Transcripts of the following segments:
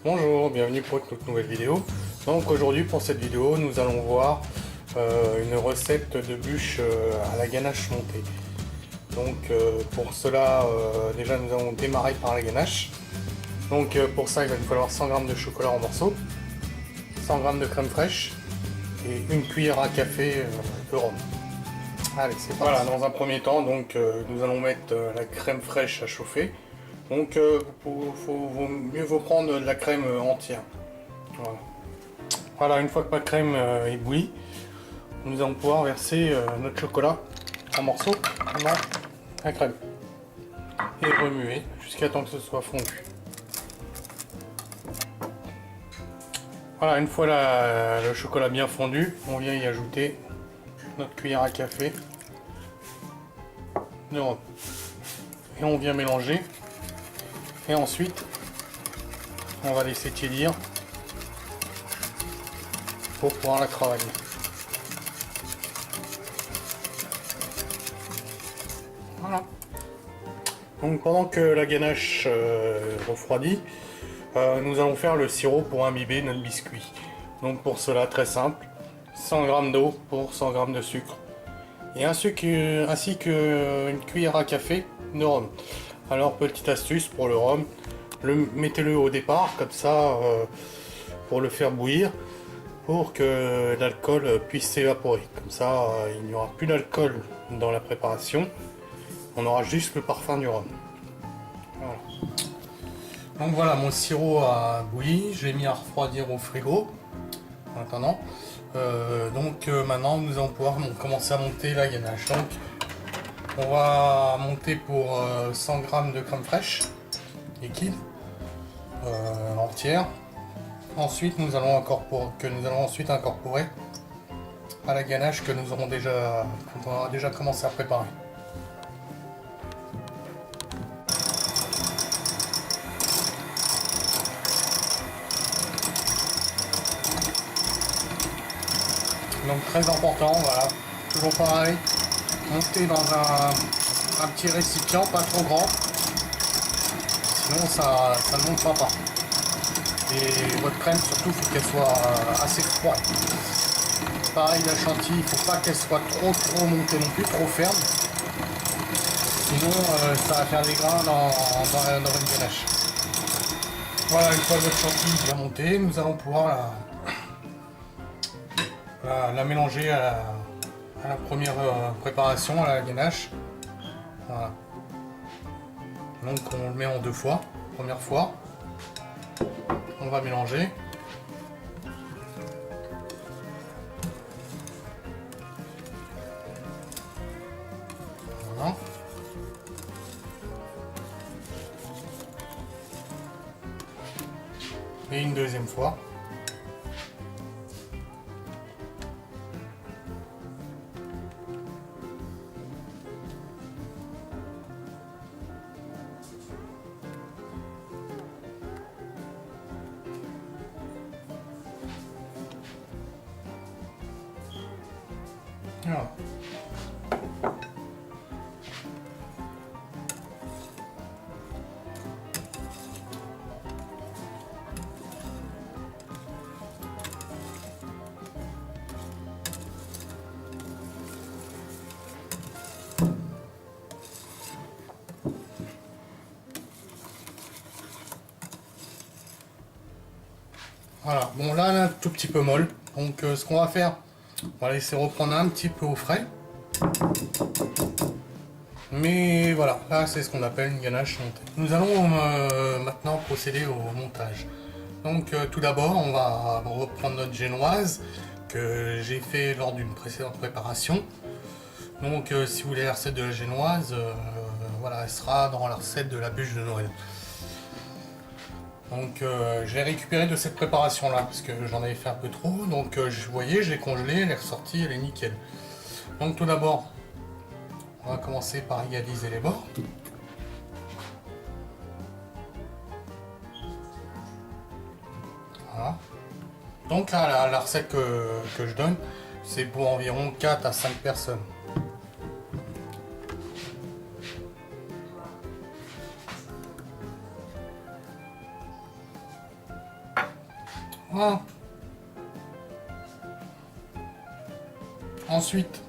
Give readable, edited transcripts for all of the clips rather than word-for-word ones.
Bonjour, bienvenue pour une toute nouvelle vidéo. Donc aujourd'hui pour cette vidéo nous allons voir une recette de bûche à la ganache montée. Donc pour cela déjà nous allons démarrer par la ganache. Donc pour ça il va nous falloir 100 g de chocolat en morceaux, 100 g de crème fraîche et une cuillère à café de rhum. Allez c'est parti. Voilà, dans un premier temps donc nous allons mettre la crème fraîche à chauffer. Donc mieux vaut prendre de la crème entière. Voilà, une fois que ma crème est bouillie, nous allons pouvoir verser notre chocolat en morceaux dans la crème et remuer jusqu'à temps que ce soit fondu. Voilà, une fois le chocolat bien fondu, on vient y ajouter notre cuillère à café de rhum et on vient mélanger. Et ensuite, on va laisser tiédir pour pouvoir la travailler. Voilà. Donc pendant que la ganache refroidit, nous allons faire le sirop pour imbiber notre biscuit. Donc pour cela, très simple, 100 g d'eau pour 100 g de sucre. Et ainsi qu'une cuillère à café de rhum. Alors petite astuce pour le rhum, mettez-le au départ comme ça pour le faire bouillir, pour que l'alcool puisse s'évaporer. Comme ça il n'y aura plus d'alcool dans la préparation, on aura juste le parfum du rhum. Voilà. Donc voilà, mon sirop a bouilli, je l'ai mis à refroidir au frigo en attendant. Maintenant nous allons pouvoir commencer à monter la ganache. Donc on va monter pour 100 g de crème fraîche liquide entière. Ensuite nous allons ensuite incorporer à la ganache que nous aurons déjà commencé à préparer. Donc très important, voilà, toujours pareil. Monter dans un petit récipient, pas trop grand, sinon ça ne montera pas. Et votre crème surtout, il faut qu'elle soit assez froide. Pareil la chantilly, il ne faut pas qu'elle soit trop montée non plus, trop ferme. Sinon ça va faire des grains dans une ganache. Voilà, une fois votre chantilly bien montée, nous allons pouvoir la mélanger à la première préparation, à la ganache. Voilà. Donc on le met en deux fois. Première fois, on va mélanger. Voilà. Et une deuxième fois. Voilà. Voilà, bon là elle est un tout petit peu molle, donc ce qu'on va faire, on va laisser reprendre un petit peu au frais. Mais voilà, là c'est ce qu'on appelle une ganache montée. Nous allons maintenant procéder au montage. Donc tout d'abord on va reprendre notre génoise que j'ai fait lors d'une précédente préparation. Donc si vous voulez la recette de la génoise, voilà, elle sera dans la recette de la bûche de Noël. Donc je l'ai récupéré de cette préparation là parce que j'en avais fait un peu trop. Donc vous voyez, je l'ai congelée, elle est ressortie, elle est nickel. Donc tout d'abord, on va commencer par égaliser les bords. Voilà. Donc là, la recette que je donne, c'est pour environ 4 à 5 personnes. Voilà. Ensuite,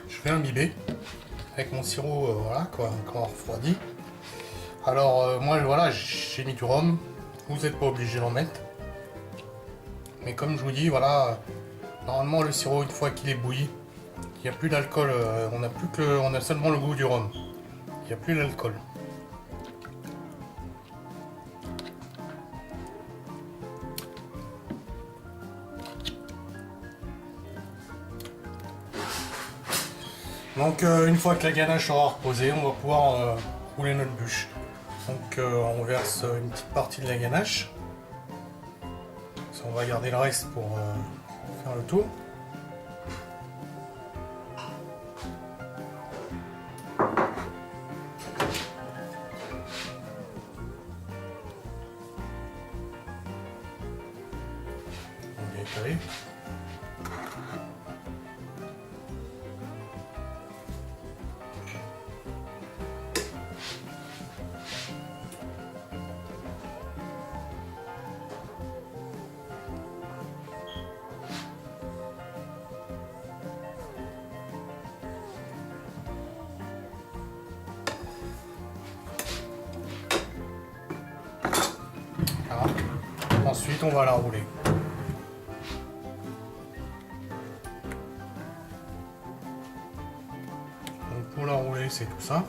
je vais imbiber avec mon sirop, voilà, quoi, quand on refroidit. Alors, moi, voilà, j'ai mis du rhum. Vous n'êtes pas obligé d'en mettre. Mais comme je vous dis, voilà, normalement, le sirop, une fois qu'il est bouilli, il n'y a plus d'alcool. On a seulement le goût du rhum. Il n'y a plus d'alcool. Donc une fois que la ganache aura reposé, on va pouvoir rouler notre bûche. Donc on verse une petite partie de la ganache. On va garder le reste pour faire le tour. On va étaler. Voilà. Ensuite, on va la rouler. Donc pour la rouler, c'est tout simple.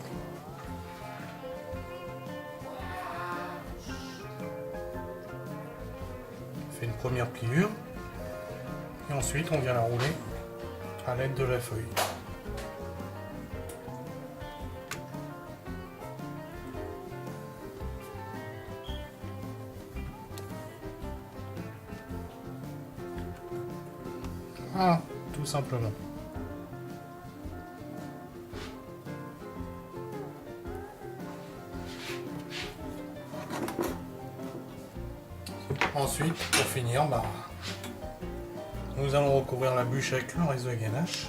On fait une première pliure. Et ensuite, on vient la rouler à l'aide de la feuille. Voilà, tout simplement. Ensuite, pour finir, nous allons recouvrir la bûche avec le reste de ganache.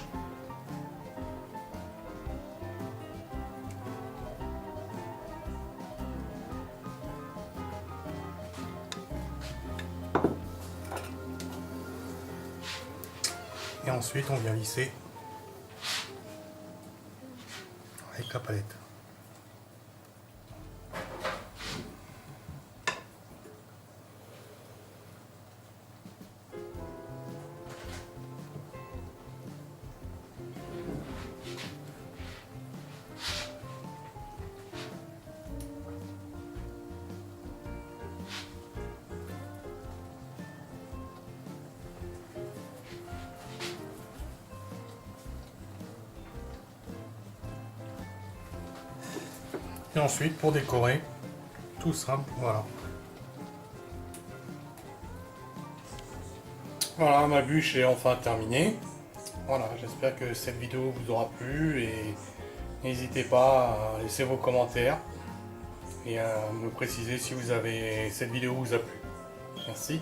Et ensuite, on vient lisser avec la palette. Et ensuite, pour décorer, tout simple, voilà. Voilà, ma bûche est enfin terminée. Voilà, j'espère que cette vidéo vous aura plu et n'hésitez pas à laisser vos commentaires et à me préciser si cette vidéo vous a plu. Merci.